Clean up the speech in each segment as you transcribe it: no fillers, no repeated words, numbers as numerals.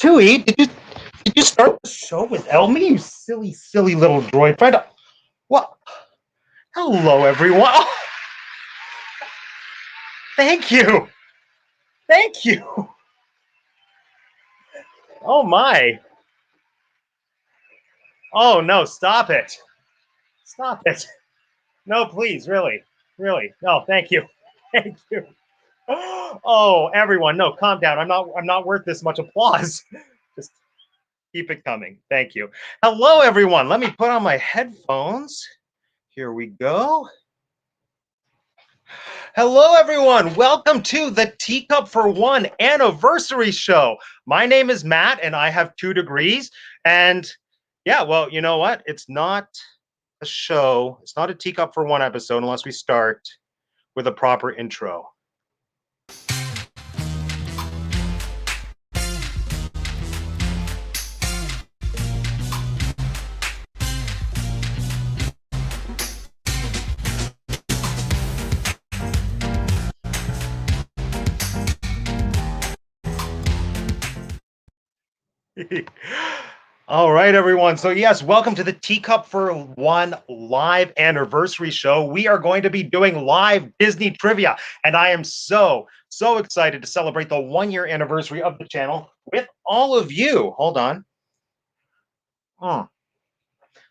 Tui, did you start the show without me, you silly little droid friend? What? Hello, everyone. Oh, thank you. Thank you. Oh my. Oh no, stop it. Stop it. No, please, really. Really. No, thank you. Thank you. Oh, everyone, no, calm down. I'm not worth this much applause. Just keep it coming. Thank you. Hello, everyone. Let me put on my headphones. Here we go. Hello, everyone. Welcome to the Teacup for One anniversary show. My name is Matt, and I have 2 degrees. And yeah, well, you know what? It's not a show. It's not a Teacup for One episode unless we start with a proper intro. All right, everyone. So yes, welcome to the Teacup for One live anniversary show. We are going to be doing live Disney trivia, and I am so excited to celebrate the 1-year anniversary of the channel with all of you. Hold on.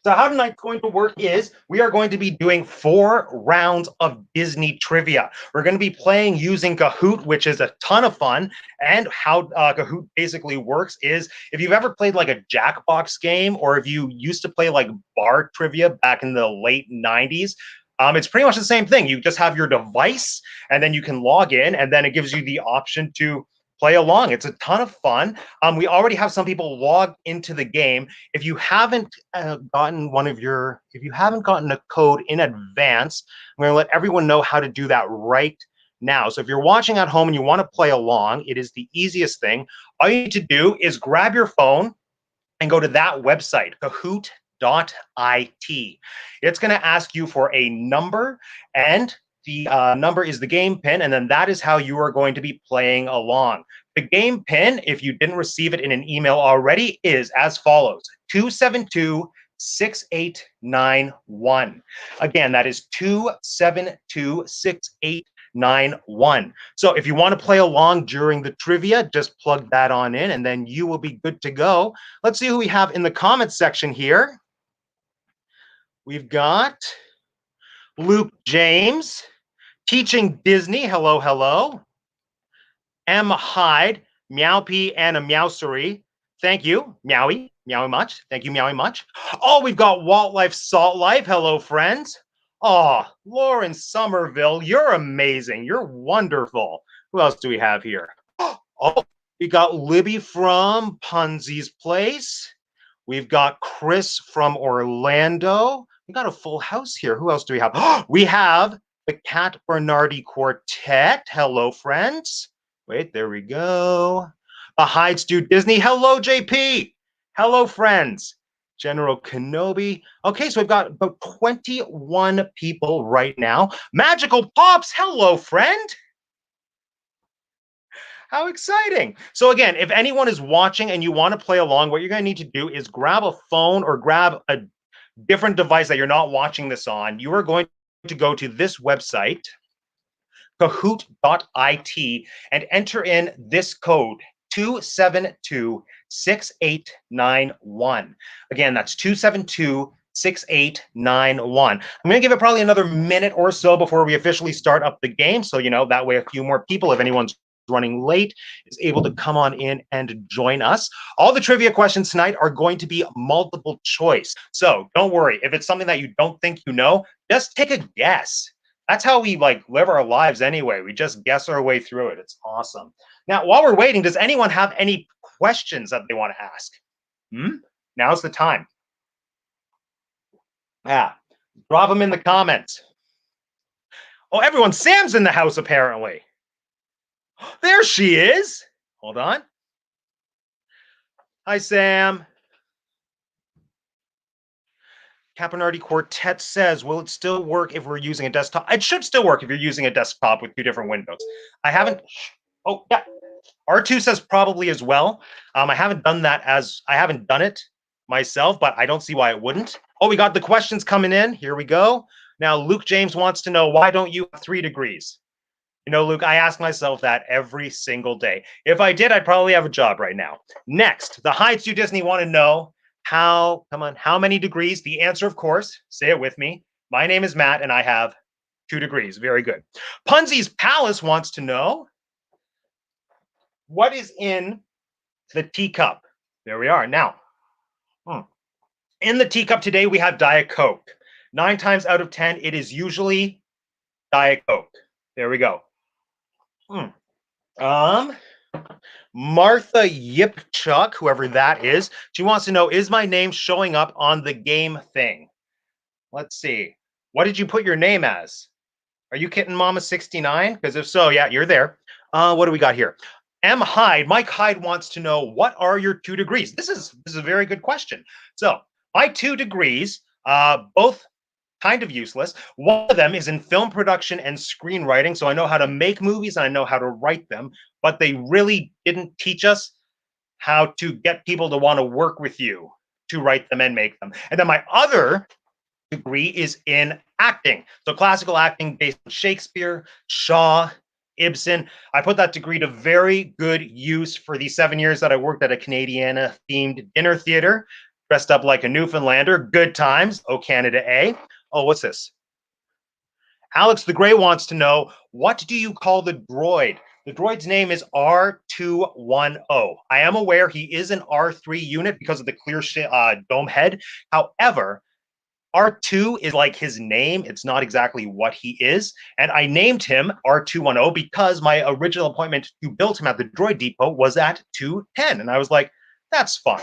So how tonight's going to work is we are going to be doing 4 rounds of Disney trivia. We're going to be playing using Kahoot, which is a ton of fun. And how Kahoot basically works is if you've ever played like a Jackbox game, or if you used to play like bar trivia back in the late 90s, it's pretty much the same thing. You just have your device and then you can log in, and then it gives you the option to play along. It's a ton of fun. We already have some people logged into the game. If you haven't gotten a code in advance, I'm going to let everyone know how to do that right now. So if you're watching at home and you want to play along, it is the easiest thing. All you need to do is grab your phone and go to that website, Kahoot.it. It's going to ask you for a number, and the number is the game pin, and then that is how you are going to be playing along. The game pin, if you didn't receive it in an email already, is as follows: 272-6891. Again, that is 272-6891. So if you want to play along during the trivia, just plug that on in, and then you will be good to go. Let's see who we have in the comments section here. We've got Luke James, Teaching Disney, hello, hello. M. Hyde, Meowpie and a Meowsery, thank you. Meowie much, thank you, Meowie much. Oh, we've got Walt Life, Salt Life, hello, friends. Oh, Lauren Somerville, you're amazing. You're wonderful. Who else do we have here? Oh, we got Libby from Punzy's Place. We've got Chris from Orlando. We got a full house here. Who else do we have? We have the Cat Bernardi Quartet. Hello, friends. Wait, there we go. The Hyde Stew Disney. Hello, JP. Hello, friends. General Kenobi. Okay, so we've got about 21 people right now. Magical Pops. Hello, friend. How exciting. So again, if anyone is watching and you want to play along, what you're going to need to do is grab a phone or grab a different device that you're not watching this on. You are going to go to this website, Kahoot.it, and enter in this code, 272-6891. Again, that's 272-6891. I'm going to give it probably another minute or so before we officially start up the game. So, that way a few more people, if anyone's running late, is able to come on in and join us. All the trivia questions tonight are going to be multiple choice. So don't worry. If it's something that you don't think you know, just take a guess. That's how we live our lives anyway. We just guess our way through it. It's awesome. Now, while we're waiting, does anyone have any questions that they want to ask? Now's the time. Yeah, drop them in the comments. Oh, everyone, Sam's in the house apparently. There she is. Hold on. Hi, Sam. Capernardi Quartet says, will it still work if we're using a desktop? It should still work if you're using a desktop with 2 different windows. I haven't. Oh, yeah. R2 says probably as well. I haven't done it myself, but I don't see why it wouldn't. Oh, we got the questions coming in. Here we go. Now, Luke James wants to know, why don't you have 3 degrees? You know, Luke, I ask myself that every single day. If I did, I'd probably have a job right now. Next, the Heights You Disney want to know how many degrees? The answer, of course, say it with me. My name is Matt, and I have 2 degrees. Very good. Punsy's Palace wants to know, what is in the teacup? There we are. Now, in the teacup today, we have Diet Coke. 9 times out of 10, it is usually Diet Coke. There we go. Martha Yipchuk, whoever that is, she wants to know, is my name showing up on the game thing? Let's see. What did you put your name as? Are you Kitten Mama 69? Because if so, yeah, you're there. What do we got here? Mike Hyde wants to know, what are your 2 degrees? This is a very good question. So my 2 degrees, both kind of useless. One of them is in film production and screenwriting. So I know how to make movies and I know how to write them, but they really didn't teach us how to get people to want to work with you to write them and make them. And then my other degree is in acting. So classical acting based on Shakespeare, Shaw, Ibsen. I put that degree to very good use for the 7 years that I worked at a Canadiana themed dinner theater, dressed up like a Newfoundlander. Good times. Oh, Canada A. Oh, what's this? Alex the Gray wants to know, what do you call the droid? The droid's name is R210. I am aware he is an R3 unit because of the clear dome head. However, R2 is like his name. It's not exactly what he is. And I named him R210 because my original appointment to build him at the droid depot was at 2:10. And I was like, that's fun.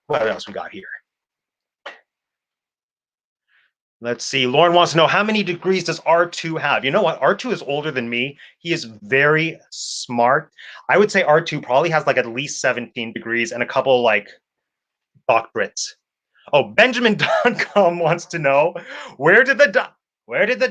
What else we got here? Let's see. Lauren wants to know, how many degrees does R2 have? You know what? R2 is older than me. He is very smart. I would say R2 probably has like at least 17 degrees and a couple like doctorates. Oh, Benjamin Duncombe wants to know, where did the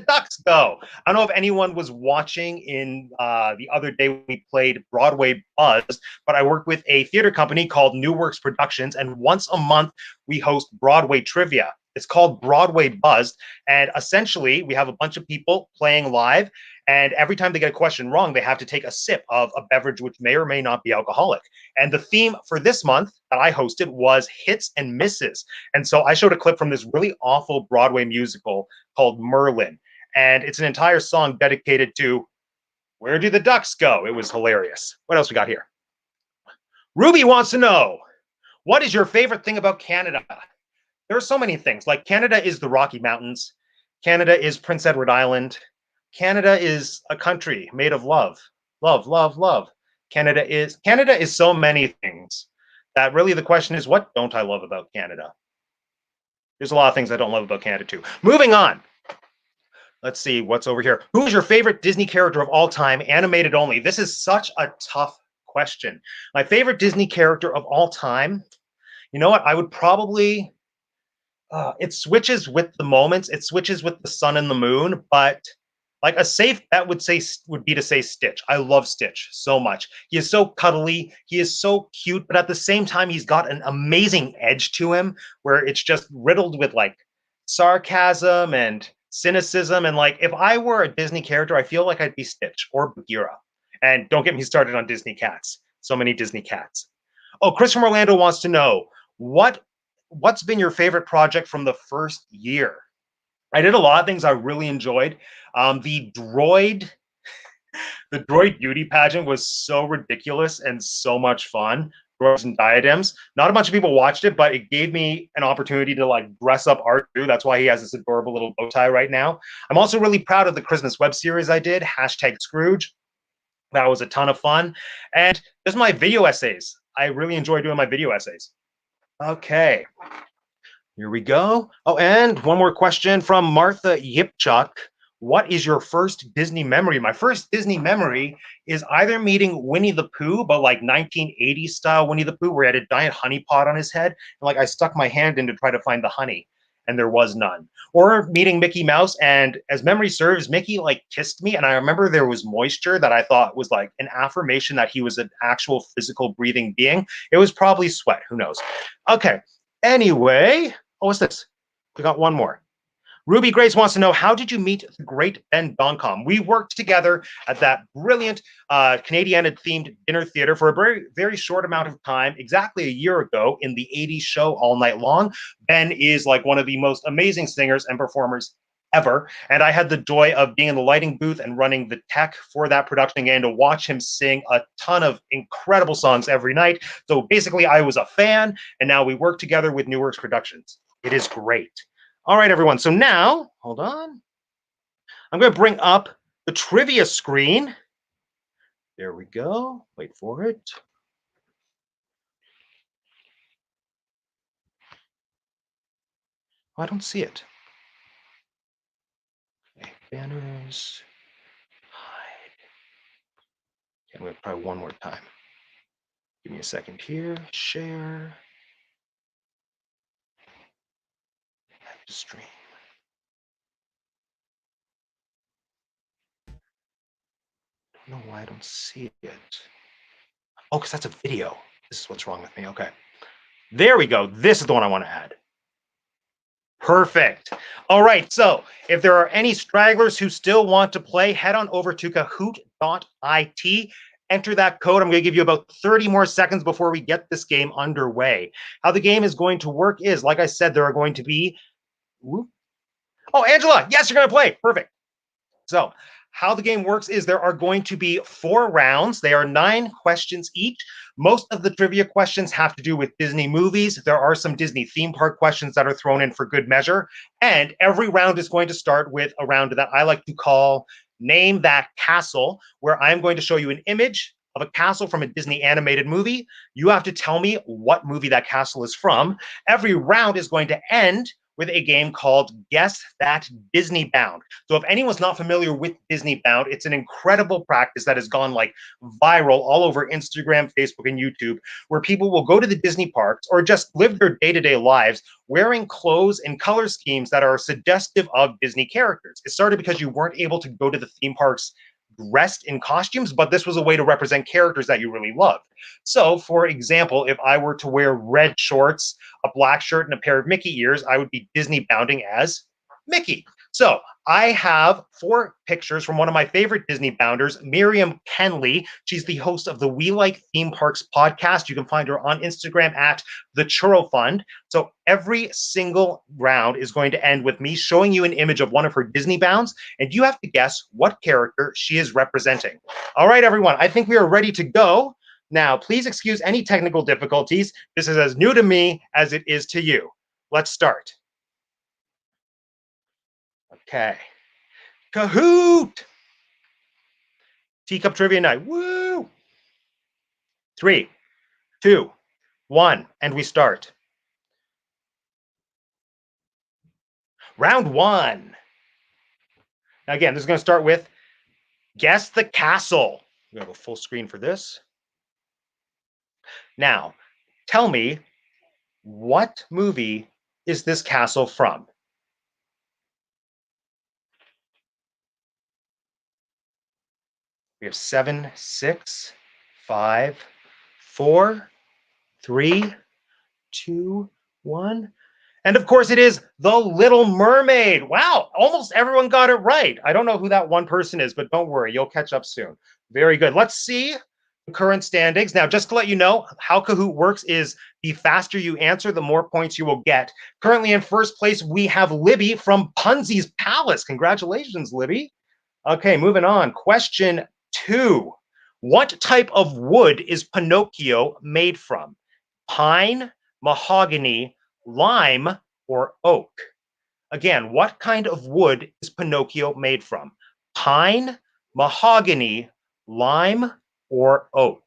ducks go? I don't know if anyone was watching in the other day we played Broadway Buzz, but I work with a theater company called New Works Productions, and once a month we host Broadway Trivia. It's called Broadway Buzz, and essentially we have a bunch of people playing live, and every time they get a question wrong, they have to take a sip of a beverage which may or may not be alcoholic. And the theme for this month that I hosted was hits and misses. And so I showed a clip from this really awful Broadway musical called Merlin, and it's an entire song dedicated to where do the ducks go? It was hilarious. What else we got here? Ruby wants to know, what is your favorite thing about Canada? There are so many things. Like, Canada is the Rocky Mountains. Canada is Prince Edward Island. Canada is a country made of love. Love, love, love. Canada is so many things that really the question is, what don't I love about Canada? There's a lot of things I don't love about Canada too. Moving on. Let's see what's over here. Who is your favorite Disney character of all time, animated only? This is such a tough question. My favorite Disney character of all time, you know what? I would probably, it switches with the moments. It switches with the sun and the moon, but like a safe bet would be to say Stitch. I love Stitch so much. He is so cuddly. He is so cute, but at the same time, he's got an amazing edge to him where it's just riddled with like sarcasm and cynicism. And like, if I were a Disney character, I feel like I'd be Stitch or Bagheera. And don't get me started on Disney cats. So many Disney cats. Oh, Chris from Orlando wants to know, what's been your favorite project from the first year? I did a lot of things I really enjoyed. The droid beauty pageant was so ridiculous and so much fun. Droids and diadems. Not a bunch of people watched it, but it gave me an opportunity to like dress up R2. That's why he has this adorable little bow tie right now. I'm also really proud of the Christmas web series I did, #Scrooge. That was a ton of fun. And just my video essays. I really enjoy doing my video essays. Okay. Here we go. Oh, and one more question from Martha Yipchuk. What is your first Disney memory? My first Disney memory is either meeting Winnie the Pooh, but like 1980s style Winnie the Pooh, where he had a giant honey pot on his head. And like I stuck my hand in to try to find the honey. and there was none. Or meeting Mickey Mouse, and as memory serves, Mickey like kissed me, and I remember there was moisture that I thought was like an affirmation that he was an actual physical breathing being. It was probably sweat, who knows. Okay, anyway, oh, what's this? We got one more. Ruby Grace wants to know, how did you meet the great Ben Doncom? We worked together at that brilliant Canadian-themed dinner theater for a very, very short amount of time, exactly a year ago in the 80s show All Night Long. Ben is like one of the most amazing singers and performers ever. And I had the joy of being in the lighting booth and running the tech for that production and to watch him sing a ton of incredible songs every night. So basically, I was a fan, and now we work together with New Works Productions. It is great. All right, everyone. So now, hold on. I'm going to bring up the trivia screen. There we go. Wait for it. Oh, I don't see it. Okay, banners. Hide. Okay, I'm going to try one more time. Give me a second here. Share. Back to stream. I don't know why I don't see it. Oh, because that's a video. This is what's wrong with me. Okay. There we go. This is the one I want to add. Perfect. All right. So if there are any stragglers who still want to play, head on over to kahoot.it. Enter that code. I'm going to give you about 30 more seconds before we get this game underway. How the game is going to work is, like I said, there are going to be... Oh, Angela, yes, you're going to play. Perfect. So how the game works is there are going to be 4 rounds. They are 9 questions each. Most of the trivia questions have to do with Disney movies. There are some Disney theme park questions that are thrown in for good measure. And every round is going to start with a round that I like to call Name That Castle, where I'm going to show you an image of a castle from a Disney animated movie. You have to tell me what movie that castle is from. Every round is going to end with a game called Guess That Disneybound. So if anyone's not familiar with Disneybound, it's an incredible practice that has gone like viral all over Instagram, Facebook, and YouTube, where people will go to the Disney parks or just live their day-to-day lives wearing clothes and color schemes that are suggestive of Disney characters. It started because you weren't able to go to the theme parks dressed in costumes, but this was a way to represent characters that you really loved. So, for example, if I were to wear red shorts, a black shirt, and a pair of Mickey ears, I would be Disney bounding as Mickey. So I have 4 pictures from one of my favorite Disney bounders, Miriam Kenley. She's the host of the We Like Theme Parks podcast. You can find her on Instagram at The Churro Fund. So every single round is going to end with me showing you an image of one of her Disney bounds, and you have to guess what character she is representing. All right, everyone, I think we are ready to go. Now, please excuse any technical difficulties. This is as new to me as it is to you. Let's start. Okay. Kahoot! Teacup Trivia Night. Woo! 3, 2, 1, and we start. Round 1. Now again, this is going to start with Guess the Castle. We have a full screen for this. Now, tell me, what movie is this castle from? We have 7, 6, 5, 4, 3, 2, 1. And of course, it is The Little Mermaid. Wow, almost everyone got it right. I don't know who that one person is, but don't worry, you'll catch up soon. Very good. Let's see the current standings. Now, just to let you know, how Kahoot works is the faster you answer, the more points you will get. Currently in first place, we have Libby from Punzi's Palace. Congratulations, Libby. Okay, moving on. Question 2. What type of wood is Pinocchio made from? Pine, mahogany, lime, or oak? Again, what kind of wood is Pinocchio made from? Pine, mahogany, lime, or oak?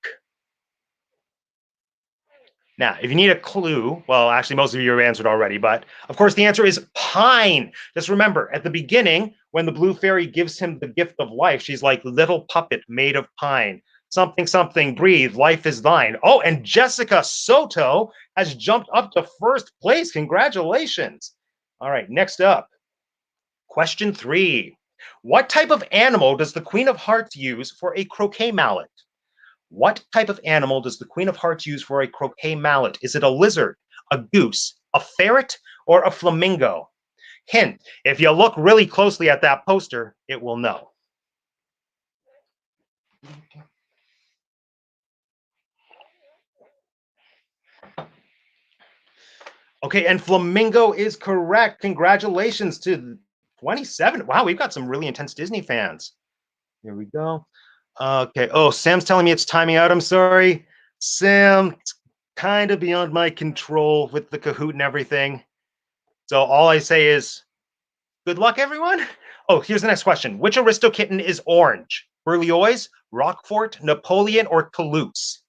Now, if you need a clue, well, actually, most of you have answered already, but of course, the answer is pine. Just remember, at the beginning, when the blue fairy gives him the gift of life, she's like, little puppet made of pine. Something, something, breathe, life is thine. Oh, and Jessica Soto has jumped up to first place. Congratulations. All right, next up, question 3. What type of animal does the Queen of Hearts use for a croquet mallet? What type of animal does the Queen of Hearts use for a croquet mallet? Is it a lizard, a goose, a ferret, or a flamingo? Hint, if you look really closely at that poster, it will know. Okay, and flamingo is correct. Congratulations to 27. Wow, we've got some really intense Disney fans. Here we go. Okay. Oh, Sam's telling me it's timing out. I'm sorry. Sam, it's kind of beyond my control with the Kahoot and everything. So all I say is good luck, everyone. Oh, here's the next question. Which Aristo kitten is orange? Berlioz, Roquefort, Napoleon, or Toulouse?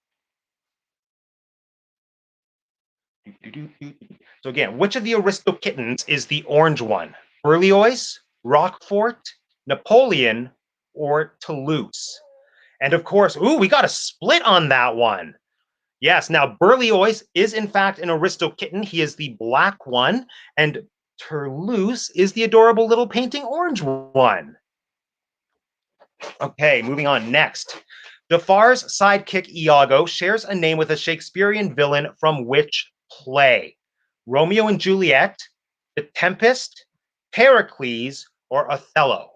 So again, which of the Aristo kittens is the orange one? Berlioz, Roquefort, Napoleon, or Toulouse? And of course, ooh, we got a split on that one. Yes, now Berlioz is in fact an Aristo kitten. He is the black one, and Toulouse is the adorable little painting orange one. Okay, moving on. Next. Jafar's sidekick Iago shares a name with a Shakespearean villain from which play? Romeo and Juliet, The Tempest, Pericles, or Othello?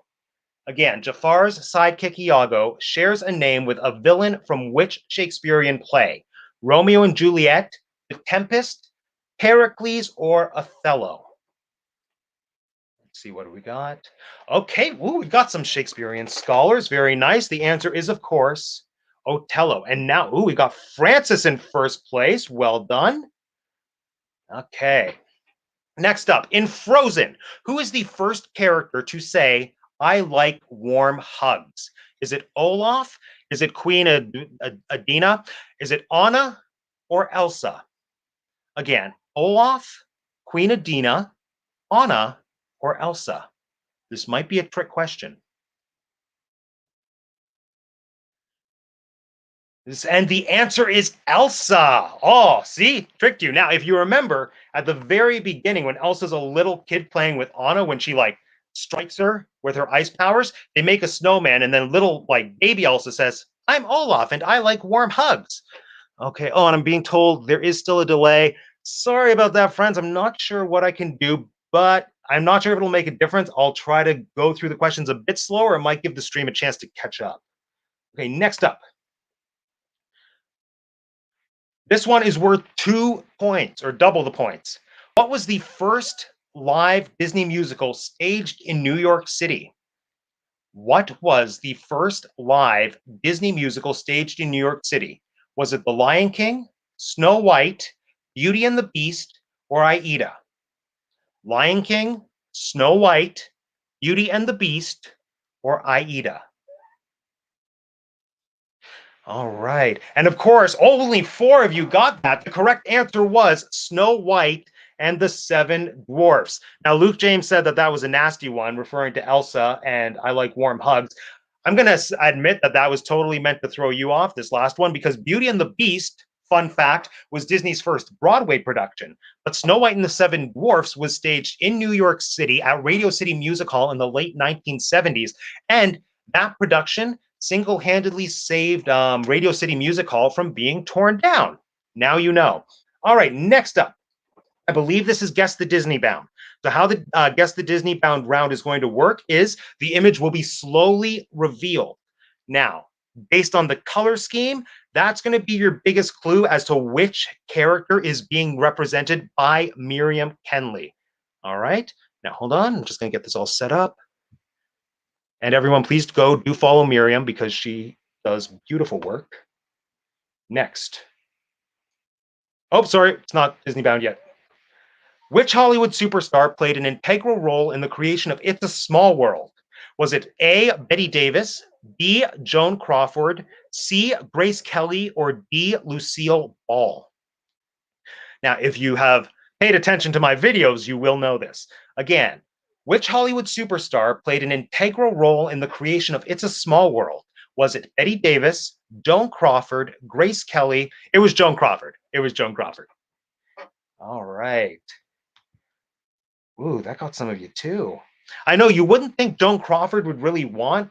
Again, Jafar's sidekick Iago shares a name with a villain from which Shakespearean play? Romeo and Juliet, The Tempest, Pericles, or Othello? Let's see what we got. Okay, ooh, we got some Shakespearean scholars. Very nice. The answer is, of course, Othello. And now, ooh, we got Francis in first place. Well done. Okay. Next up, in Frozen, who is the first character to say, I like warm hugs? Is it Olaf? Is it Queen Adina? Is it Anna or Elsa? Again, Olaf, Queen Adina, Anna, or Elsa? This might be a trick question. And the answer is Elsa. Oh, see, tricked you. Now, if you remember at the very beginning, when Elsa's a little kid playing with Anna, when she like strikes her with her ice powers, they make a snowman, and then little like baby Elsa says, I'm Olaf and I like warm hugs. Okay. Oh, and I'm being told there is still a delay. Sorry about that, friends. I'm not sure what I can do, but I'm not sure if it'll make a difference. I'll try to go through the questions a bit slower. It might give the stream a chance to catch up. Okay, next up. This one is worth 2 points or double the points. What was the first live Disney musical staged in New York City? What was the first live Disney musical staged in New York City? Was it The Lion King, Snow White, Beauty and the Beast, or Aida? Lion King, Snow White, Beauty and the Beast, or Aida? All right. And of course, only 4 of you got that. The correct answer was Snow White and the Seven Dwarfs. Now, Luke James said that that was a nasty one, referring to Elsa and I like warm hugs. I'm going to admit that that was totally meant to throw you off, this last one, because Beauty and the Beast, fun fact, was Disney's first Broadway production. But Snow White and the Seven Dwarfs was staged in New York City at Radio City Music Hall in the late 1970s. And that production single-handedly saved Radio City Music Hall from being torn down. Now you know. All right, next up. I believe this is Guess the Disneybound. So how the Guess the Disneybound round is going to work is the image will be slowly revealed. Now, based on the color scheme, that's going to be your biggest clue as to which character is being represented by Miriam Kenley. All right. Now, hold on. I'm just going to get this all set up. And everyone, please go do follow Miriam because she does beautiful work. Next. Oh, sorry, it's not Disneybound yet. Which Hollywood superstar played an integral role in the creation of It's a Small World? Was it A, Betty Davis, B, Joan Crawford, C, Grace Kelly, or D, Lucille Ball? Now, if you have paid attention to my videos, you will know this. Again, which Hollywood superstar played an integral role in the creation of It's a Small World? Was it Betty Davis, Joan Crawford, Grace Kelly? It was Joan Crawford. It was Joan Crawford. All right. Ooh, that got some of you too. I know you wouldn't think Joan Crawford would really want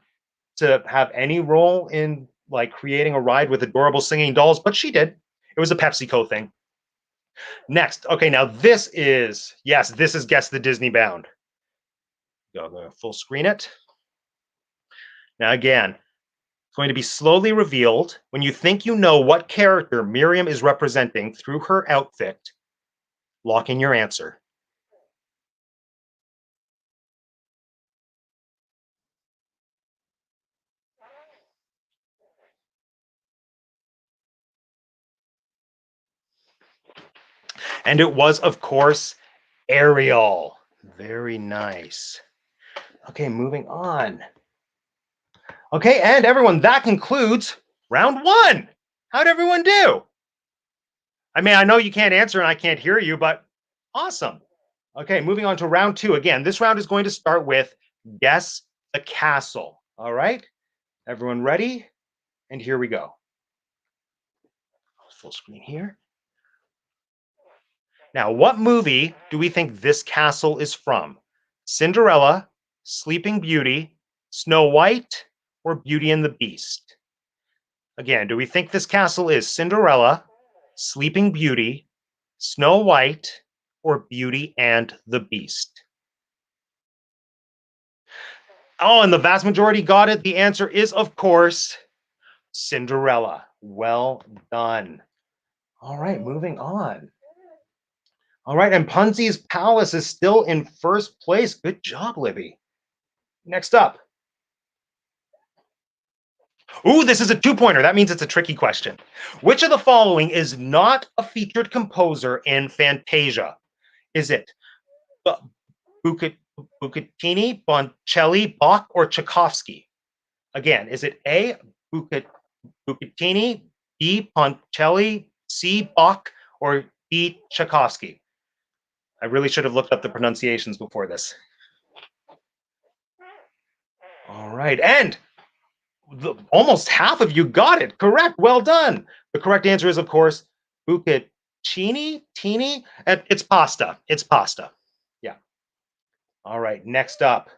to have any role in like creating a ride with adorable singing dolls, but she did. It was a PepsiCo thing. Next, okay, now this is yes, this is Guess the Disneybound. Go full screen it. Now again, it's going to be slowly revealed when you think you know what character Miriam is representing through her outfit. Lock in your answer. And it was, of course, Ariel. Very nice. Okay, moving on. Okay, and everyone, that concludes round one. How'd everyone do? I mean, I know you can't answer and I can't hear you, but awesome. Okay, moving on to round two. Again, this round is going to start with Guess the Castle. All right, everyone ready? And here we go. Full screen here. Now, what movie do we think this castle is from? Cinderella, Sleeping Beauty, Snow White, or Beauty and the Beast? Again, do we think this castle is Cinderella, Sleeping Beauty, Snow White, or Beauty and the Beast? Oh, and the vast majority got it. The answer is, of course, Cinderella. Well done. All right, moving on. All right, and Punzi's Palace is still in first place. Good job, Libby. Next up. Ooh, this is a two-pointer. That means it's a tricky question. Which of the following is not a featured composer in Fantasia? Is it Buccattini, Boncelli, Bach, or Tchaikovsky? Again, is it A, Buccattini, B, Poncelli, C, Bach, or D, Tchaikovsky? I really should have looked up the pronunciations before this. All right, and almost half of you got it correct. Well done. The correct answer is, of course, buccaccini. It's pasta. It's pasta. Yeah. All right. Next up.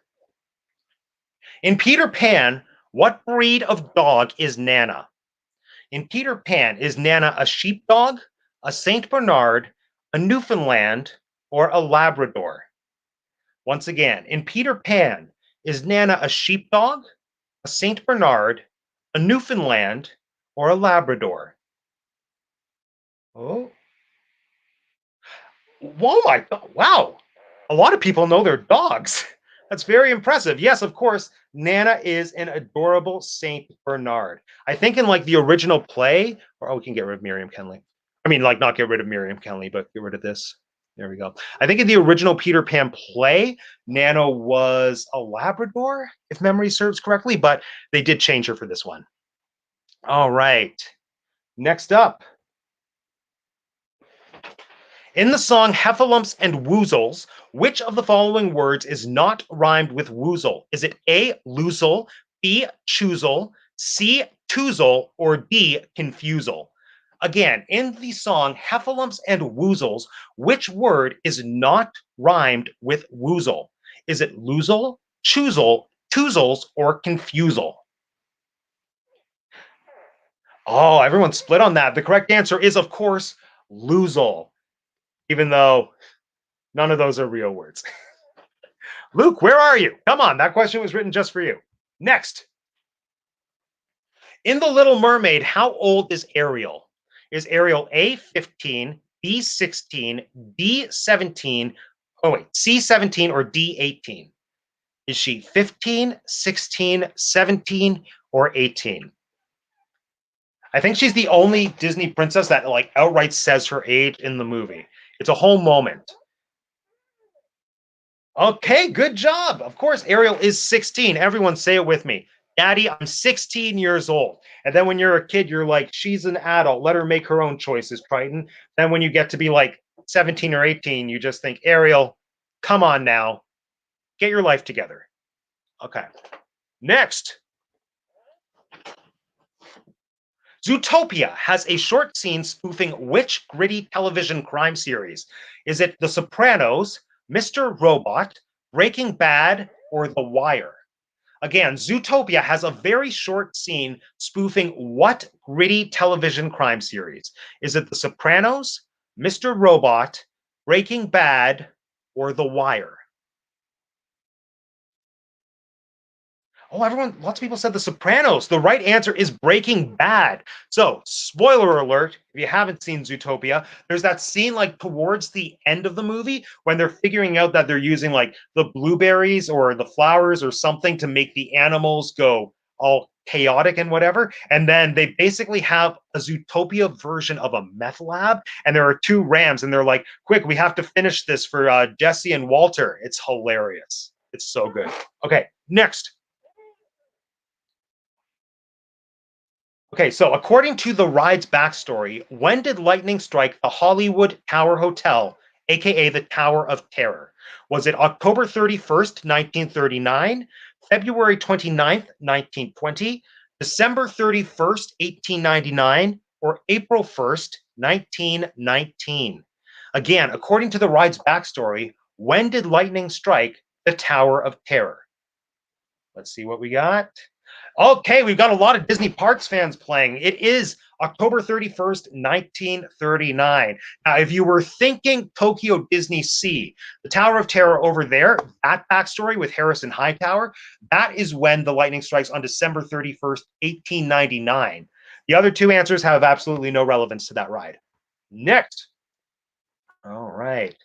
In Peter Pan, what breed of dog is Nana? In Peter Pan, is Nana a sheepdog, a Saint Bernard, a Newfoundland, or a Labrador? Once again, in Peter Pan, is Nana a sheepdog, a Saint Bernard, a Newfoundland, or a Labrador? Oh, whoa, my God. Wow. A lot of people know their dogs. That's very impressive. Yes, of course, Nana is an adorable Saint Bernard. I think in like the original play, or oh, we can get rid of Miriam Kenley. I mean, like not get rid of Miriam Kenley, but get rid of this. There we go. I think in the original Peter Pan play, Nana was a Labrador, if memory serves correctly, but they did change her for this one. All right. Next up. In the song Heffalumps and Woozles, which of the following words is not rhymed with woozle? Is it A, loozle, B, choozle, C, toozle, or D, confusal? Again, in the song Heffalumps and Woozles, which word is not rhymed with woozle? Is it loozle, choozle, toozles, or confusal? Oh, everyone's split on that. The correct answer is, of course, loozle, even though none of those are real words. Luke, where are you? Come on, that question was written just for you. Next. In The Little Mermaid, how old is Ariel? Is Ariel A, 15, B, 16, D, 17, oh wait, C, 17, or D, 18? Is she 15, 16, 17, or 18? I think she's the only Disney princess that like outright says her age in the movie. It's a whole moment. Okay, good job. Of course, Ariel is 16. Everyone say it with me. Daddy, I'm 16 years old. And then when you're a kid, you're like, she's an adult. Let her make her own choices, Triton. Then when you get to be like 17 or 18, you just think, Ariel, come on now. Get your life together. Okay. Next. Zootopia has a short scene spoofing which gritty television crime series? Is it The Sopranos, Mr. Robot, Breaking Bad, or The Wire? Again, Zootopia has a very short scene spoofing what gritty television crime series? Is it The Sopranos, Mr. Robot, Breaking Bad, or The Wire? Oh, everyone, lots of people said The Sopranos. The right answer is Breaking Bad. So, spoiler alert, if you haven't seen Zootopia, there's that scene like towards the end of the movie when they're figuring out that they're using like the blueberries or the flowers or something to make the animals go all chaotic and whatever. And then they basically have a Zootopia version of a meth lab. And there are two rams, and they're like, quick, we have to finish this for Jesse and Walter. It's hilarious. It's so good. Okay, next. Okay, so according to the ride's backstory, when did lightning strike the Hollywood Tower Hotel, aka the Tower of Terror? Was it October 31st, 1939, February 29th, 1920, December 31st, 1899, or April 1st, 1919? Again, according to the ride's backstory, when did lightning strike the Tower of Terror? Let's see what we got. Okay, we've got a lot of Disney Parks fans playing. It is October 31st, 1939. Now, if you were thinking Tokyo Disney Sea, the Tower of Terror over there, that backstory with Harrison Hightower, that is when the lightning strikes on December 31st, 1899. The other two answers have absolutely no relevance to that ride. Next. All right.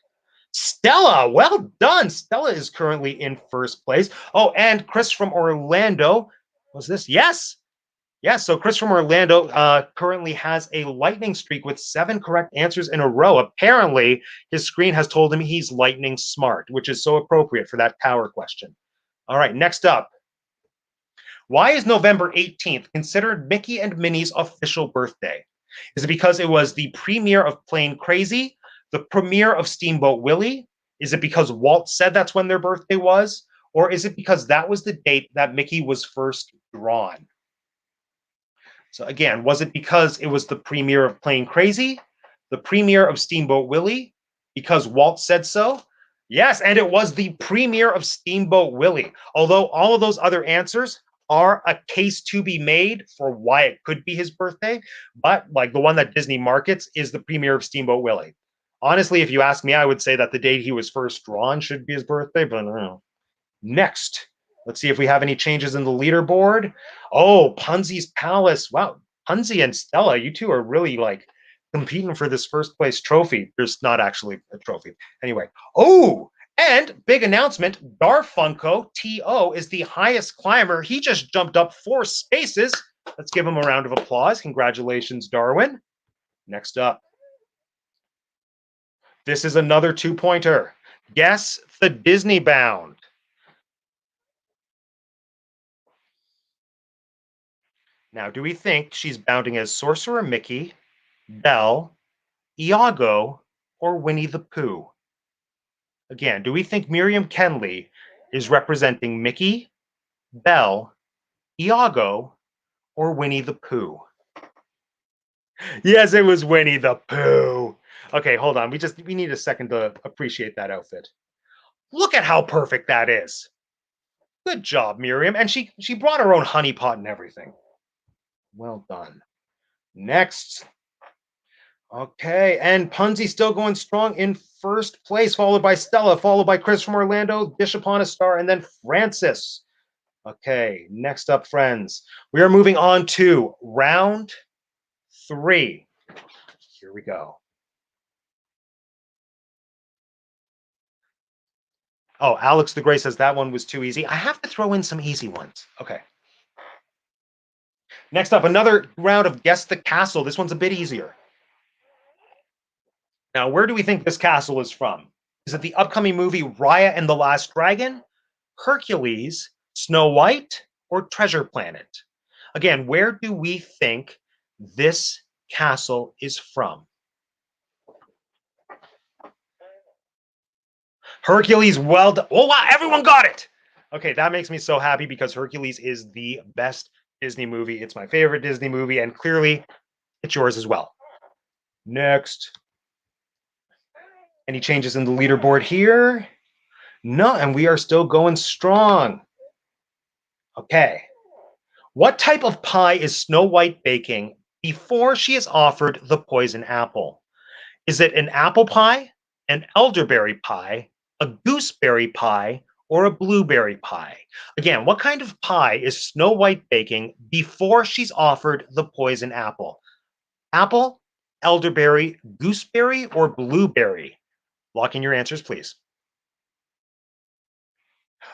Stella, well done. Stella is currently in first place. Oh, and Chris from Orlando. Was this? Yes. Yes. So Chris from Orlando currently has a lightning streak with 7 correct answers in a row. Apparently, his screen has told him he's lightning smart, which is so appropriate for that tower question. All right, next up. Why is November 18th considered Mickey and Minnie's official birthday? Is it because it was the premiere of Plane Crazy, the premiere of Steamboat Willie? Is it because Walt said that's when their birthday was? Or is it because that was the date that Mickey was first drawn? So again, was it because it was the premiere of Plane Crazy, the premiere of Steamboat Willie, because Walt said so? Yes, and it was the premiere of Steamboat Willie. Although all of those other answers are a case to be made for why it could be his birthday, but like the one that Disney markets is the premiere of Steamboat Willie. Honestly, if you ask me, I would say that the date he was first drawn should be his birthday, but I don't know. Next, let's see if we have any changes in the leaderboard. Oh, Punzi's Palace. Wow, Punzi and Stella, you two are really like competing for this first place trophy. There's not actually a trophy. Anyway. Oh, and big announcement, Darfunko TO is the highest climber. He just jumped up 4 spaces. Let's give him a round of applause. Congratulations, Darwin. Next up. This is another 2-pointer. Guess the Disneybound. Now, do we think she's bounding as Sorcerer Mickey, Belle, Iago, or Winnie the Pooh? Again, do we think Miriam Kenley is representing Mickey, Belle, Iago, or Winnie the Pooh? Yes, it was Winnie the Pooh. Okay, hold on. We need a second to appreciate that outfit. Look at how perfect that is. Good job, Miriam. And she brought her own honey pot and everything. Well done. Next. Okay, and Punzi still going strong in first place, followed by Stella, followed by Chris from Orlando, Dish Upon a Star, and then Francis. Okay, next up, friends. We are moving on to round 3. Here we go. Oh, Alex the Gray says that one was too easy. I have to throw in some easy ones. Okay. Next up, another round of Guess the Castle. This one's a bit easier. Now, where do we think this castle is from? Is it the upcoming movie Raya and the Last Dragon, Hercules, Snow White, or Treasure Planet? Again, where do we think this castle is from? Hercules, well done. Oh, wow, everyone got it. Okay, that makes me so happy because Hercules is the best Disney movie. It's my favorite Disney movie, and clearly it's yours as well. Next. Any changes in the leaderboard here? No, and we are still going strong. Okay. What type of pie is Snow White baking before she is offered the poison apple? Is it an apple pie, an elderberry pie, a gooseberry pie, or a blueberry pie? Again, what kind of pie is Snow White baking before she's offered the poison apple? Apple, elderberry, gooseberry, or blueberry? Lock in your answers, please.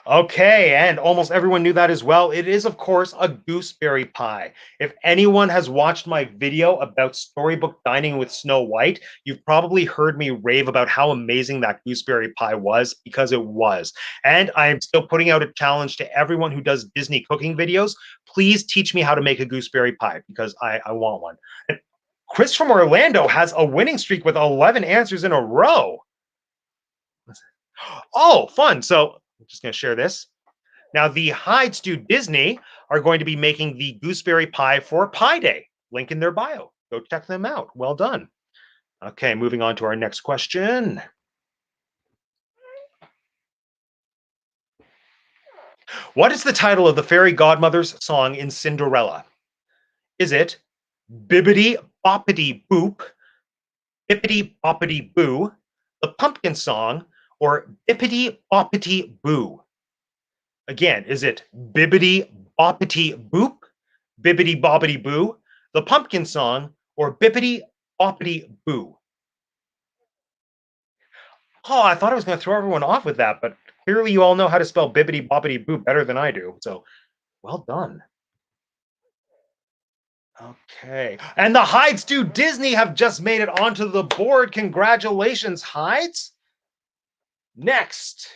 Okay, and almost everyone knew that as well. It is, of course, a gooseberry pie. If anyone has watched my video about storybook dining with Snow White, you've probably heard me rave about how amazing that gooseberry pie was, because it was. And I'm still putting out a challenge to everyone who does Disney cooking videos. Please teach me how to make a gooseberry pie, because I want one. And Chris from Orlando has a winning streak with 11 answers in a row. Oh, fun. So I'm just going to share this. Now, the Hides to Disney are going to be making the gooseberry pie for Pie Day. Link in their bio. Go check them out. Well done. Okay, moving on to our next question. What is the title of the fairy godmother's song in Cinderella? Is it Bibbidi Boppity Boop, Bippity Boppity Boo, the Pumpkin Song, or Bippity Boppity Boo? Again, is it Bibbidi Boppity Boop, Bibbidi Bobbidi Boo, the Pumpkin Song, or Bippity Boppity Boo? Oh, I thought I was going to throw everyone off with that, but clearly you all know how to spell Bibbidi Boppity Boo better than I do. So well done. Okay. And the Hides to Disney have just made it onto the board. Congratulations, Hides. Next.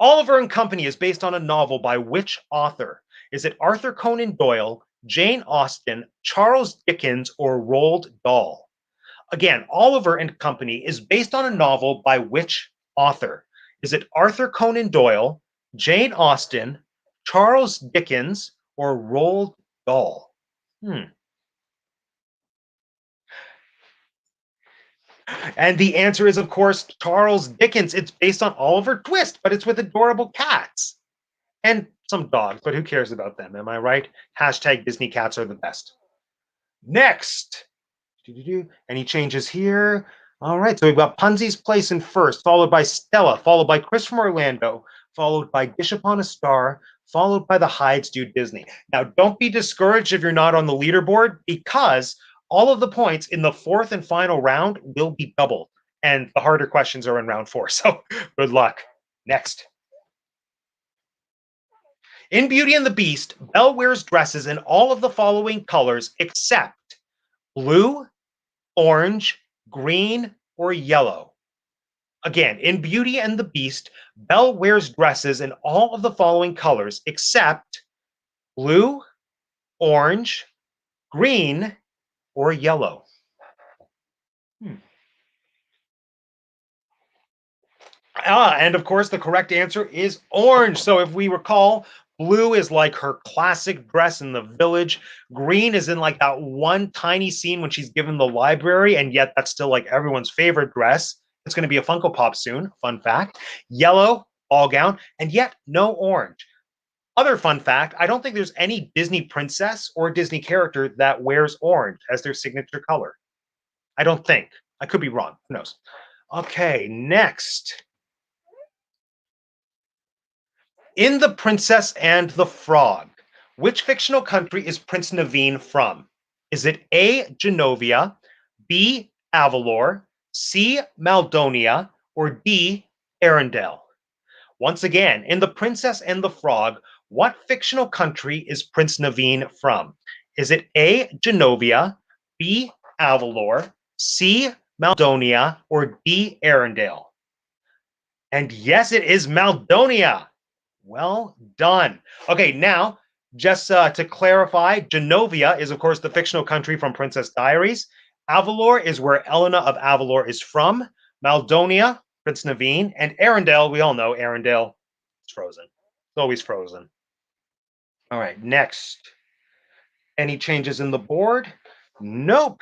Oliver and Company is based on a novel by which author? Is it Arthur Conan Doyle, Jane Austen, Charles Dickens, or Roald Dahl? Again, Oliver and Company is based on a novel by which author? Is it Arthur Conan Doyle, Jane Austen, Charles Dickens, or Roald Dahl? And the answer is, of course, Charles Dickens. It's based on Oliver Twist, but it's with adorable cats and some dogs, but who cares about them? Am I right? Hashtag Disney cats are the best. Next. Any changes here? All right, so we've got Punsy's Place in first, followed by Stella, followed by Chris from Orlando, followed by Dish Upon a Star, followed by the Hides Do Disney. Now, don't be discouraged if you're not on the leaderboard, because all of the points in the fourth and final round will be doubled, and the harder questions are in round four. So good luck. Next. In Beauty and the Beast, Belle wears dresses in all of the following colors except blue, orange, green, or yellow. Again, in Beauty and the Beast, Belle wears dresses in all of the following colors except blue, orange, green, or yellow. Hmm. And of course, the correct answer is orange. So if we recall, blue is like her classic dress in the village. Green is in like that one tiny scene when she's given the library, and yet that's still like everyone's favorite dress. It's going to be a Funko Pop soon. Fun fact. Yellow, ball gown, and yet no orange. Other fun fact, I don't think there's any Disney princess or Disney character that wears orange as their signature color. I don't think. I could be wrong. Who knows? Okay, next. In The Princess and the Frog, which fictional country is Prince Naveen from? Is it A, Genovia, B, Avalor, C, Maldonia, or D, Arendelle? Once again, in The Princess and the Frog, what fictional country is Prince Naveen from? Is it A, Genovia, B, Avalor, C, Maldonia, or D, Arendelle? And yes, it is Maldonia. Well done. Okay, now, just to clarify, Genovia is, of course, the fictional country from Princess Diaries. Avalor is where Elena of Avalor is from. Maldonia, Prince Naveen. And Arendelle, we all know Arendelle is frozen. It's always frozen. All right, next. Any changes in the board? Nope.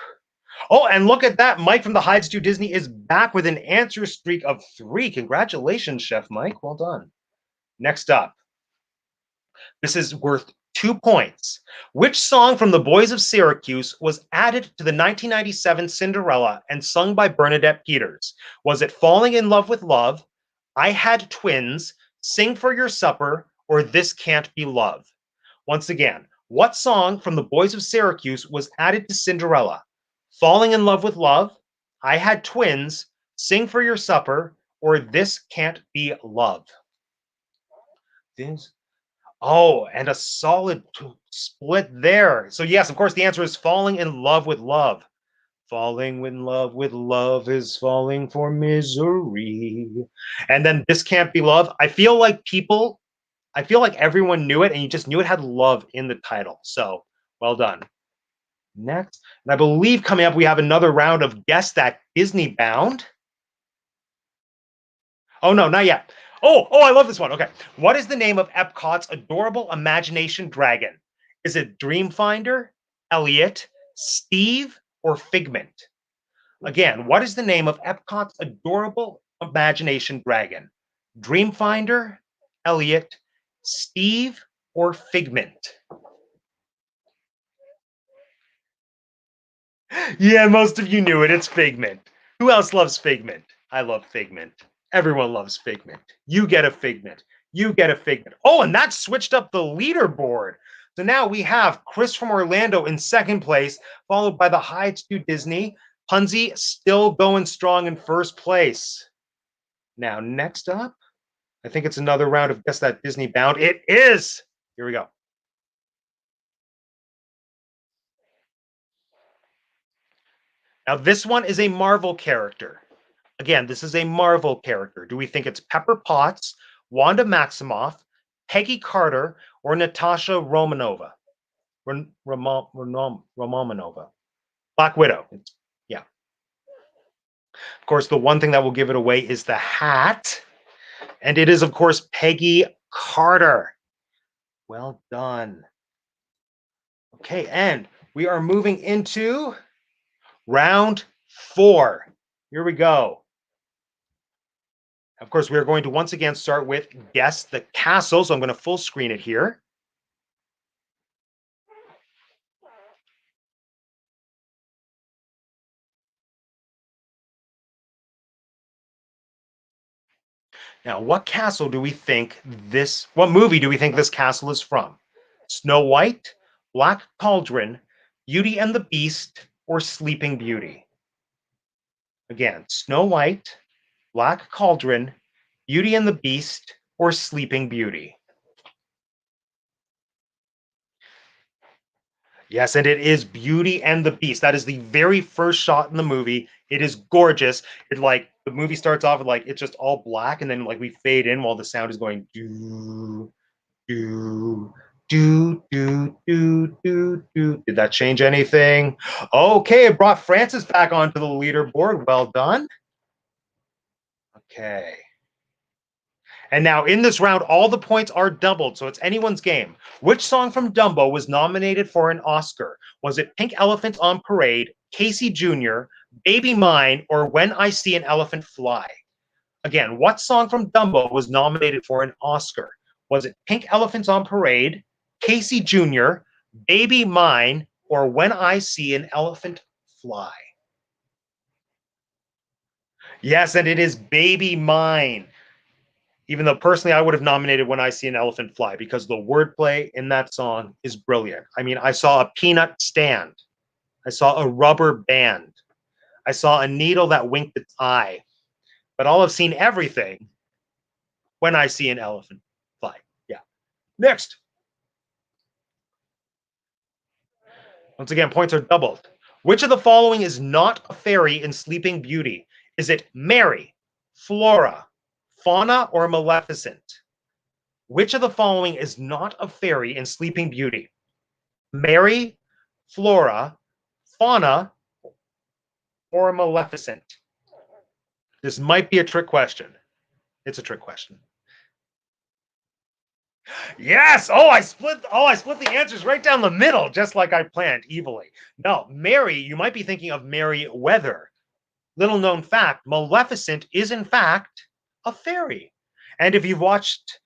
Oh, and look at that. Mike from the Hides to Disney is back with an answer streak of 3. Congratulations, Chef Mike. Well done. Next up. This is worth 2 points. Which song from The Boys of Syracuse was added to the 1997 Cinderella and sung by Bernadette Peters? Was it Falling in Love with Love, I Had Twins, Sing for Your Supper, or This Can't Be Love? Once again, what song from The Boys of Syracuse was added to Cinderella? Falling in Love with Love, I Had Twins, Sing for Your Supper, or This Can't Be Love? This Oh, and a solid split there. So yes, of course, the answer is falling in love with love. Falling in love with love is falling for misery. And then this can't be love. I feel like everyone knew it and you just knew it had love in the title. So well done. Next, and I believe coming up, we have another round of Guess That Disneybound. Oh, no, not yet. Oh, I love this one. Okay. What is the name of Epcot's adorable imagination dragon? Is it Dreamfinder, Elliot, Steve, or Figment? Again, what is the name of Epcot's adorable imagination dragon? Dreamfinder, Elliot, Steve, or Figment? Yeah, most of you knew it. It's Figment. Who else loves Figment? I love Figment. Everyone loves Figment. You get a Figment. You get a Figment. Oh, and that switched up the leaderboard. So now we have Chris from Orlando in second place, followed by the Hides to Disney. Punzi still going strong in first place. Now, next up, I think it's another round of Guess That Disneybound. It is. Here we go. Now, this one is a Marvel character. Again, this is a Marvel character. Do we think it's Pepper Potts, Wanda Maximoff, Peggy Carter, or Natasha Romanova? Romanova. Black Widow. Yeah. Of course, the one thing that will give it away is the hat. And it is, of course, Peggy Carter. Well done. Okay, and we are moving into round 4. Here we go. Of course, we are going to once again start with Guess the Castle. So I'm going to full screen it here. Now, what movie do we think this castle is from? Snow White, Black Cauldron, Beauty and the Beast, or Sleeping Beauty? Again, Snow White, Black Cauldron, Beauty and the Beast, or Sleeping Beauty? Yes, and it is Beauty and the Beast. That is the very first shot in the movie. It is gorgeous. The movie starts off with it's just all black, and then we fade in while the sound is going do do do. Did that change anything? Okay, it brought Francis back onto the leaderboard. Well done. Okay. And now in this round, all the points are doubled, so it's anyone's game. Which song from Dumbo was nominated for an Oscar? Was it Pink Elephant on Parade, Casey Jr., Baby Mine, or When I See an Elephant Fly? Again, what song from Dumbo was nominated for an Oscar? Was it Pink Elephants on Parade, Casey Jr., Baby Mine, or When I See an Elephant Fly? Yes, and it is Baby Mine. Even though personally I would have nominated When I See an Elephant Fly because the wordplay in that song is brilliant. I mean, I saw a peanut stand. I saw a rubber band. I saw a needle that winked its eye. But I'll have seen everything when I see an elephant fly. Yeah. Next. Once again, points are doubled. Which of the following is not a fairy in Sleeping Beauty? Is it Mary, Flora, Fauna, or Maleficent? Which of the following is not a fairy in Sleeping Beauty? Mary, Flora, Fauna, or Maleficent? This might be a trick question. It's a trick question. Yes. Oh, I split the answers right down the middle, just like I planned evilly. No, Mary, you might be thinking of Mary Weather. Little known fact, Maleficent is in fact a fairy. And if you've watched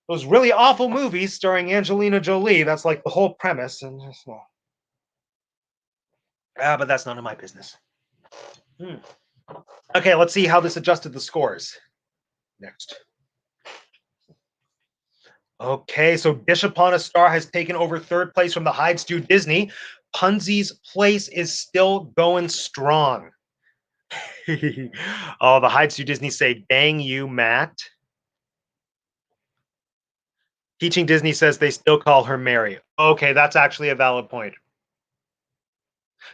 those really awful movies starring Angelina Jolie, that's like the whole premise. And well, but that's none of my business. Hmm. Okay, let's see how this adjusted the scores. Next. Okay, so Dish Upon a Star has taken over third place from the Hyde Stew Disney. Punsy's place is still going strong. Oh, the Hyde Stew Disney say, dang you, Matt. Teaching Disney says they still call her Mary. Okay, that's actually a valid point.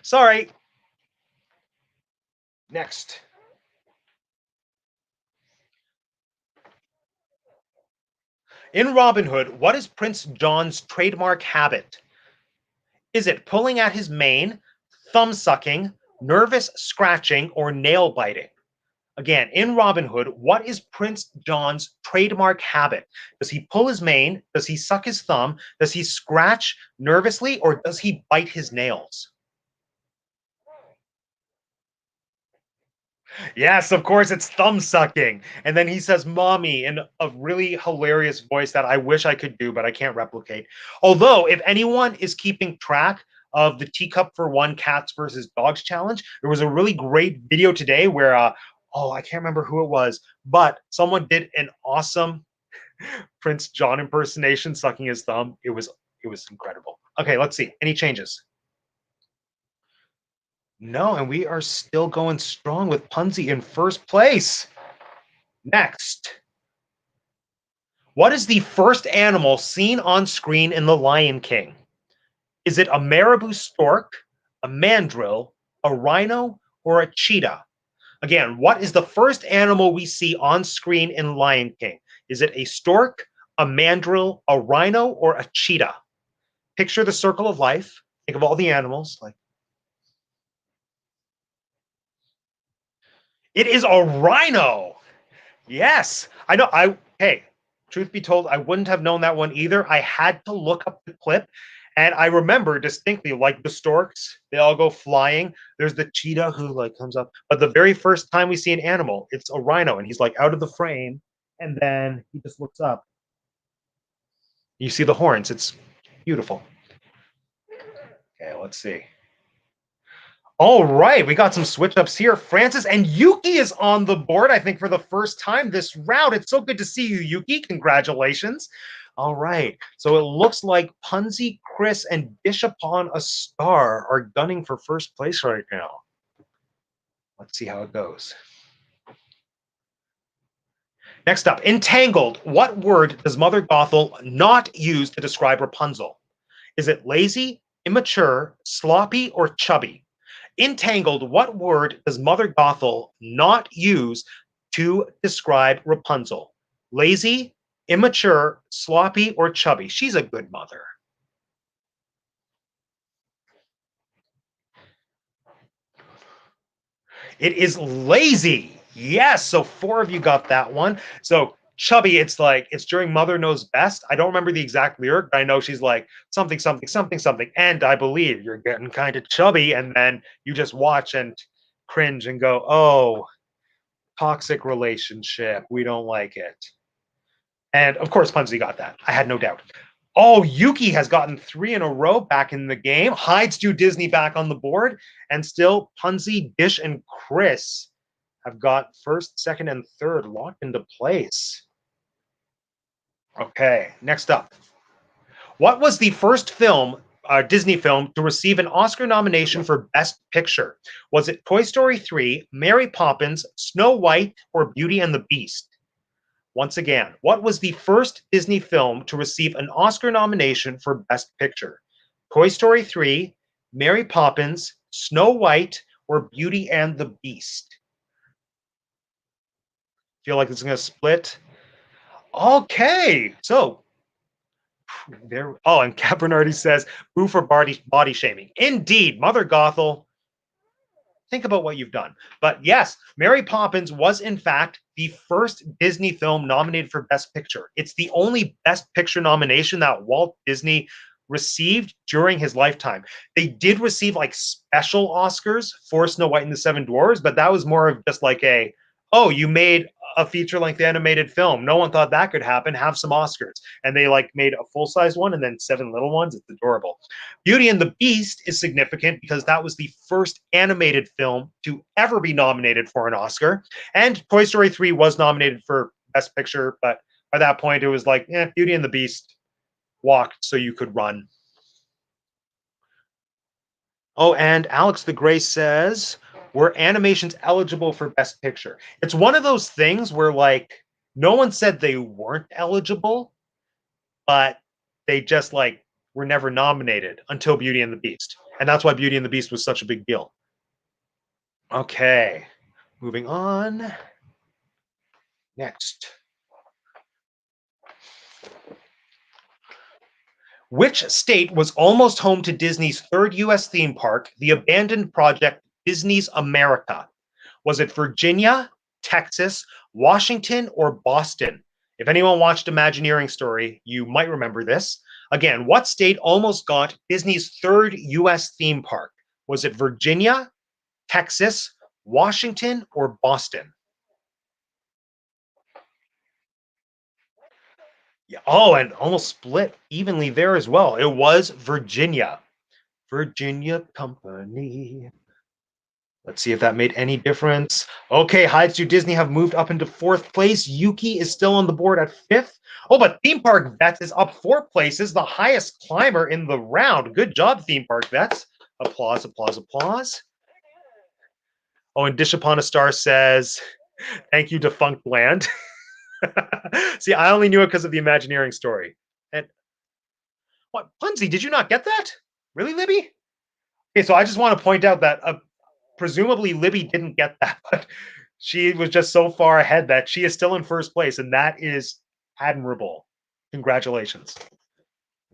Sorry. Next. In Robin Hood, what is Prince John's trademark habit? Is it pulling at his mane, thumb sucking, nervous scratching, or nail biting? Again, in Robin Hood, what is Prince John's trademark habit? Does he pull his mane? Does he suck his thumb? Does he scratch nervously, or does he bite his nails? Yes, of course, it's thumb sucking. And then he says mommy in a really hilarious voice that I wish I could do, but I can't replicate. Although, if anyone is keeping track of the Teacup for One Cats versus Dogs challenge, there was a really great video today where, oh, I can't remember who it was, but someone did an awesome Prince John impersonation sucking his thumb. It was incredible. Okay, let's see. Any changes? No, and we are still going strong with Punzi in first place. Next. What is the first animal seen on screen in The Lion King? Is it a marabou stork, a mandrill, a rhino, or a cheetah? Again, what is the first animal we see on screen in Lion King? Is it a stork, a mandrill, a rhino, or a cheetah? Picture the circle of life. Think of all the animals. Like it is a rhino. Yes, I know. Hey, truth be told, I wouldn't have known that one either. I had to look up the clip, and I remember distinctly, like the storks, they all go flying. There's the cheetah who like comes up, but the very first time we see an animal, it's a rhino, and he's like out of the frame, and then he just looks up. You see the horns. It's beautiful. Okay, let's see. All right, we got some switch ups here. Francis and Yuki is on the board, I think, for the first time this round. It's so good to see you, Yuki. Congratulations. All right, so it looks like Punzi, Chris, and Dish Upon a Star are gunning for first place right now. Let's see how it goes. Next up, Entangled. What word does Mother Gothel not use to describe Rapunzel? Is it lazy, immature, sloppy, or chubby? Entangled, what word does Mother Gothel not use to describe Rapunzel? Lazy, immature, sloppy, or chubby? She's a good mother. It is lazy. Yes, so 4 of you got that one. So chubby, it's like it's during Mother Knows Best. I don't remember the exact lyric, but I know she's like something, something, something, something. And I believe you're getting kind of chubby, and then you just watch and cringe and go, oh, toxic relationship. We don't like it. And of course, Punzi got that. I had no doubt. Oh, Yuki has gotten 3 in a row back in the game. Hyde Stew Disney back on the board. And still, Punzi, Dish, and Chris have got first, second, and third locked into place. Okay, next up. What was the first film, Disney film, to receive an Oscar nomination for Best Picture? Was it Toy Story 3, Mary Poppins, Snow White, or Beauty and the Beast? Once again, what was the first Disney film to receive an Oscar nomination for Best Picture? Toy Story 3, Mary Poppins, Snow White, or Beauty and the Beast? Feel like it's going to split? Okay, so there. Oh, and Cap Bernardi says, boo for body shaming. Indeed, Mother Gothel, think about what you've done. But yes, Mary Poppins was in fact the first Disney film nominated for Best Picture. It's the only Best Picture nomination that Walt Disney received during his lifetime. They did receive like special Oscars for Snow White and the Seven Dwarfs, but that was more of just like a, oh, you made a feature-length animated film. No one thought that could happen. Have some Oscars. And they like made a full-size one and then 7 little ones. It's adorable. Beauty and the Beast is significant because that was the first animated film to ever be nominated for an Oscar. And Toy Story 3 was nominated for Best Picture, but by that point it was like, Beauty and the Beast walked so you could run. Oh, and Alex the Gray says, were animations eligible for Best Picture? It's one of those things where, like, no one said they weren't eligible, but they just, like, were never nominated until Beauty and the Beast. And that's why Beauty and the Beast was such a big deal. Okay, moving on. Next. Which state was almost home to Disney's third U.S. theme park, the abandoned project Disney's America? Was it Virginia, Texas, Washington, or Boston? If anyone watched Imagineering story, you might remember this. Again, what state almost got Disney's third U.S. theme park? Was it Virginia, Texas, Washington, or Boston? Yeah. Oh, and almost split evenly there as well. It was Virginia. Virginia Company. Let's see if that made any difference. Okay, Hides to Disney have moved up into 4th place. Yuki is still on the board at 5th. Oh, but Theme Park Vets is up 4 places, the highest climber in the round. Good job, Theme Park Vets. Applause, applause, applause. Oh, and Dish Upon a Star says, thank you, Defunct Land. See, I only knew it because of the Imagineering story. And what, Punzi, did you not get that? Really, Libby? Okay, so I just want to point out that presumably Libby didn't get that, but she was just so far ahead that she is still in 1st place, and that is admirable. Congratulations.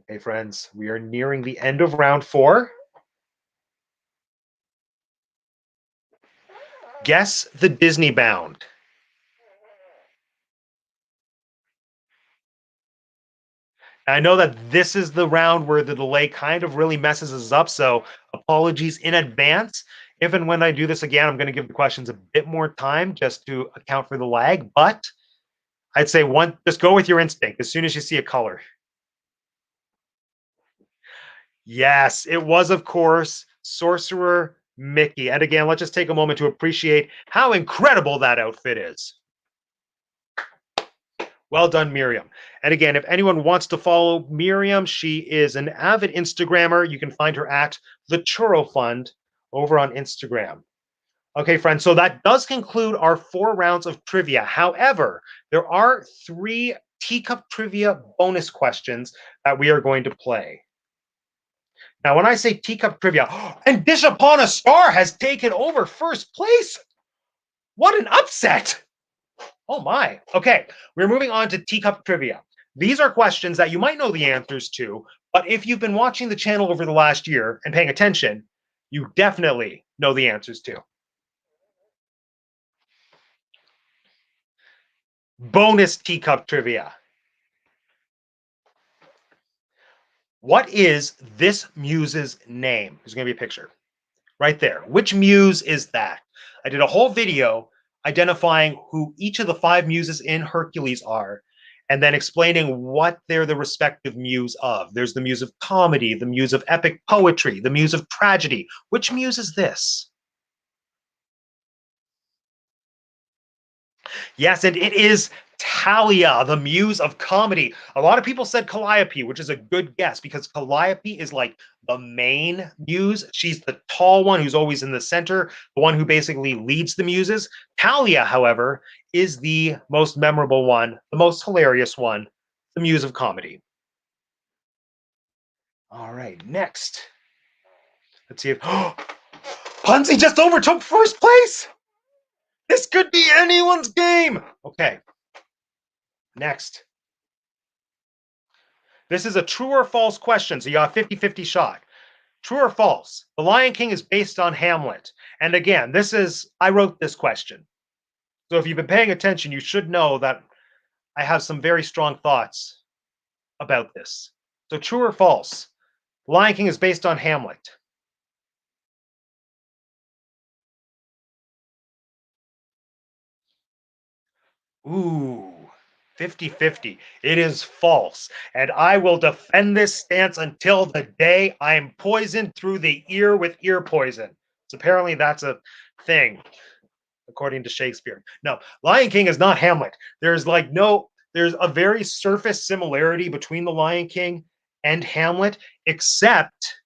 Okay, friends, we are nearing the end of round 4. Guess the Disneybound. I know that this is the round where the delay kind of really messes us up, so apologies in advance. If and when I do this again, I'm going to give the questions a bit more time just to account for the lag, but I'd say just go with your instinct as soon as you see a color. Yes, it was, of course, Sorcerer Mickey. And again, let's just take a moment to appreciate how incredible that outfit is. Well done, Miriam. And again, if anyone wants to follow Miriam, she is an avid Instagrammer. You can find her at the Churro Fund over on Instagram. Okay, friends, so that does conclude our 4 rounds of trivia. However, there are 3 Teacup Trivia bonus questions that we are going to play. Now, when I say Teacup Trivia, and Dish Upon a Star has taken over 1st place. What an upset! Oh my. Okay, we're moving on to Teacup Trivia. These are questions that you might know the answers to, but if you've been watching the channel over the last year and paying attention, you definitely know the answers to. Bonus Teacup Trivia. What is this muse's name? There's going to be a picture right there. Which muse is that? I did a whole video identifying who each of the 5 muses in Hercules are, and then explaining what they're the respective muse of. There's the muse of comedy, the muse of epic poetry, the muse of tragedy. Which muse is this? Yes, and it is Talia, the muse of comedy. A lot of people said Calliope, which is a good guess because Calliope is like the main muse. She's the tall one who's always in the center, the one who basically leads the muses. Talia, however, is the most memorable one, the most hilarious one, the muse of comedy. All right, next. Let's see if Punzi just overtook 1st place. This could be anyone's game. Okay. Next. This is a true or false question, so you got a 50-50 shot. True or false? The Lion King is based on Hamlet. And again, I wrote this question. So if you've been paying attention, you should know that I have some very strong thoughts about this. So true or false? Lion King is based on Hamlet. Ooh, 50-50. It is false. And I will defend this stance until the day I'm poisoned through the ear with ear poison. So apparently that's a thing, according to Shakespeare. No, Lion King is not Hamlet. There's a very surface similarity between the Lion King and Hamlet, except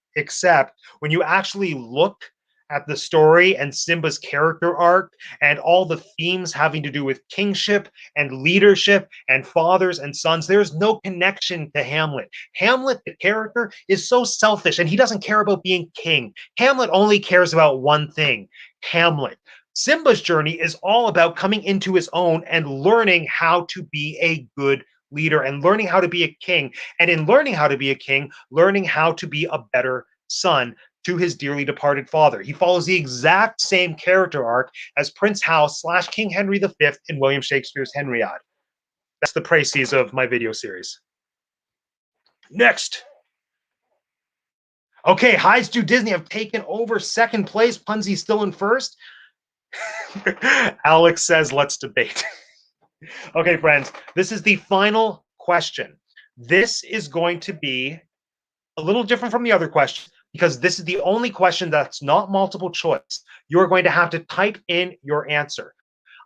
when you actually look at the story and Simba's character arc and all the themes having to do with kingship and leadership and fathers and sons, there's no connection to Hamlet. Hamlet, the character, is so selfish and he doesn't care about being king. Hamlet only cares about one thing: Hamlet. Simba's journey is all about coming into his own and learning how to be a good leader and learning how to be a king. And in learning how to be a king, learning how to be a better son to his dearly departed father. He follows the exact same character arc as Prince Hal / King Henry V in William Shakespeare's Henriade. That's the précis of my video series. Next. Okay, Hides to Disney have taken over second place. Punsy's still in first. Alex says, let's debate. Okay, friends, this is the final question. This is going to be a little different from the other questions because this is the only question that's not multiple choice. You are going to have to type in your answer.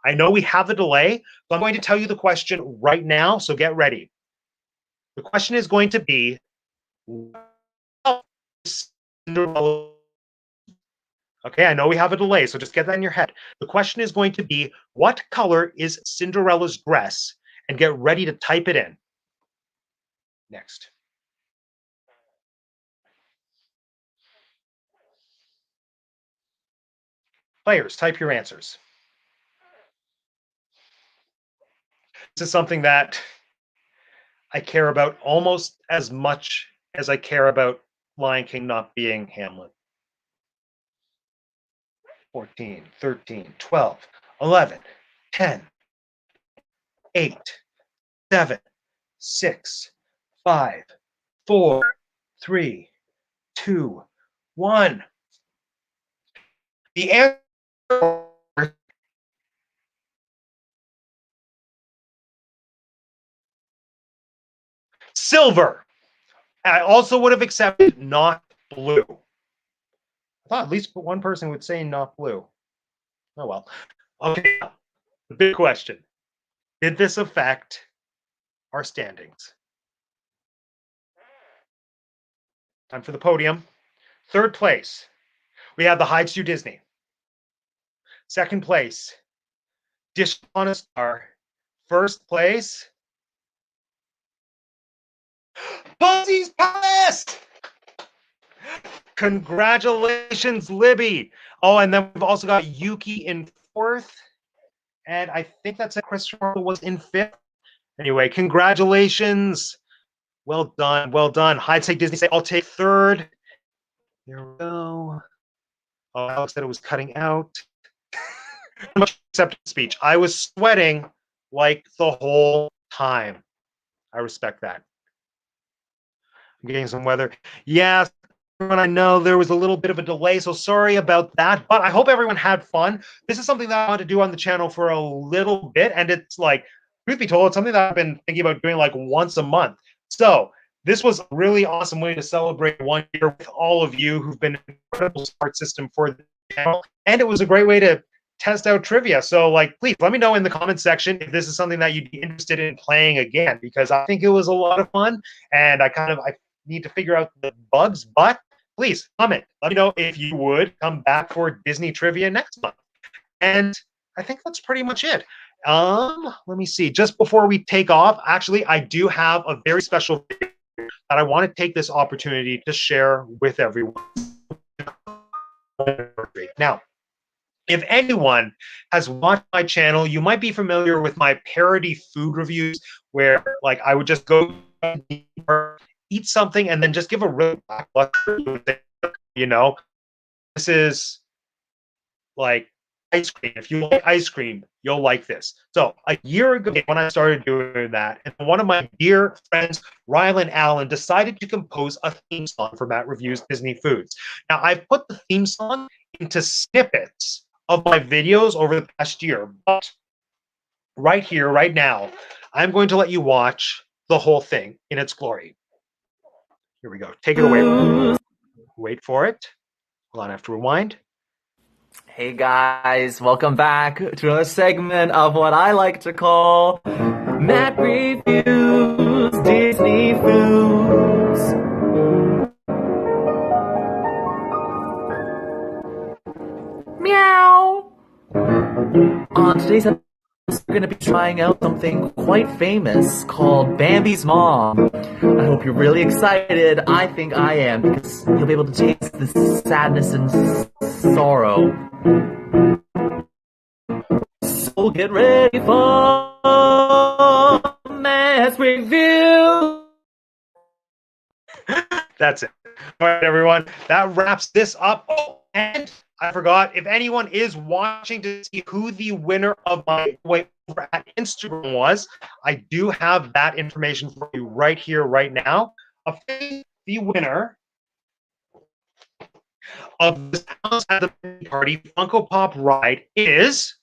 I know we have a delay, but I'm going to tell you the question right now, so get ready. The question is going to be, okay, I know we have a delay, so just get that in your head. The question is going to be, what color is Cinderella's dress? And get ready to type it in. Next. Players, type your answers. This is something that I care about almost as much as I care about Lion King not being Hamlet. 14, 13, 12, 11, 10, 8, 7, 6, 5, 4, 3, 2, 1. The answer silver. I also would have accepted not blue. I thought at least one person would say not blue. Oh well. Okay, the big question. Did this affect our standings? Time for the podium. Third place, we have the Hides to Disney. Second place, Dish on a Star. First place, Punsy's Palace! Congratulations, Libby. Oh, and then we've also got Yuki in fourth. And I think that's it. Christopher was in fifth. Anyway, congratulations. Well done. Well done. Hide Take Disney say, I'll take third. There we go. Oh, Alex said it was cutting out. Much acceptance speech. I was sweating like the whole time. I respect that. I'm getting some weather. Yeah, I know there was a little bit of a delay, so sorry about that. But I hope everyone had fun. This is something that I want to do on the channel for a little bit, and it's like, truth be told, it's something that I've been thinking about doing like once a month. So this was a really awesome way to celebrate 1 year with all of you who've been an incredible support system for the channel, and it was a great way to test out trivia. So like, please let me know in the comments section if this is something that you'd be interested in playing again, because I think it was a lot of fun, and I need to figure out the bugs, but please comment. Let me know if you would come back for Disney trivia next month. And I think that's pretty much it. Let me see. Just before we take off, actually, I do have a very special video that I want to take this opportunity to share with everyone. Now, if anyone has watched my channel, you might be familiar with my parody food reviews where like I would just go eat something and then just give a really lackluster, you know. This is like ice cream. If you like ice cream, you'll like this. So a year ago, when I started doing that, and one of my dear friends, Rylan Allen, decided to compose a theme song for Matt Reviews Disney Foods. Now, I've put the theme song into snippets of my videos over the past year, but right here, right now, I'm going to let you watch the whole thing in its glory. Here we go. Take it away. Wait for it. Hold on, I have to rewind. Hey guys, welcome back to another segment of what I like to call Matt Reviews Disney Foods. Meow! On today's episode, we're going to be trying out something quite famous called Bambi's Mom. I hope you're really excited. I think I am, because you'll be able to taste the sadness and sorrow. So get ready for Matt's Review. That's it. All right, everyone. That wraps this up. Oh, and I forgot, if anyone is watching to see who the winner of my giveaway over at Instagram was, I do have that information for you right here, right now. The winner of this House at the Party Funko Pop ride is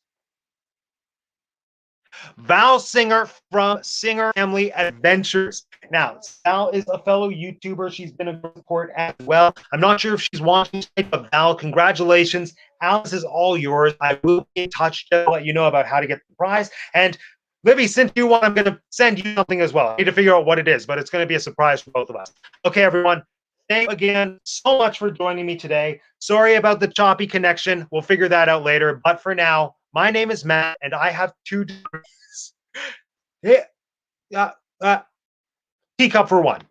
Val Singer from Singer Family Adventures. Now, Val is a fellow YouTuber. She's been a support as well. I'm not sure if she's watching today, but Val, congratulations. Alice is all yours. I will be in touch to let you know about how to get the prize. And Libby, since you want, I'm going to send you something as well. I need to figure out what it is, but it's going to be a surprise for both of us. Okay, everyone. Thank you again so much for joining me today. Sorry about the choppy connection. We'll figure that out later. But for now, my name is Matt, and I have two degrees. Teacup for one.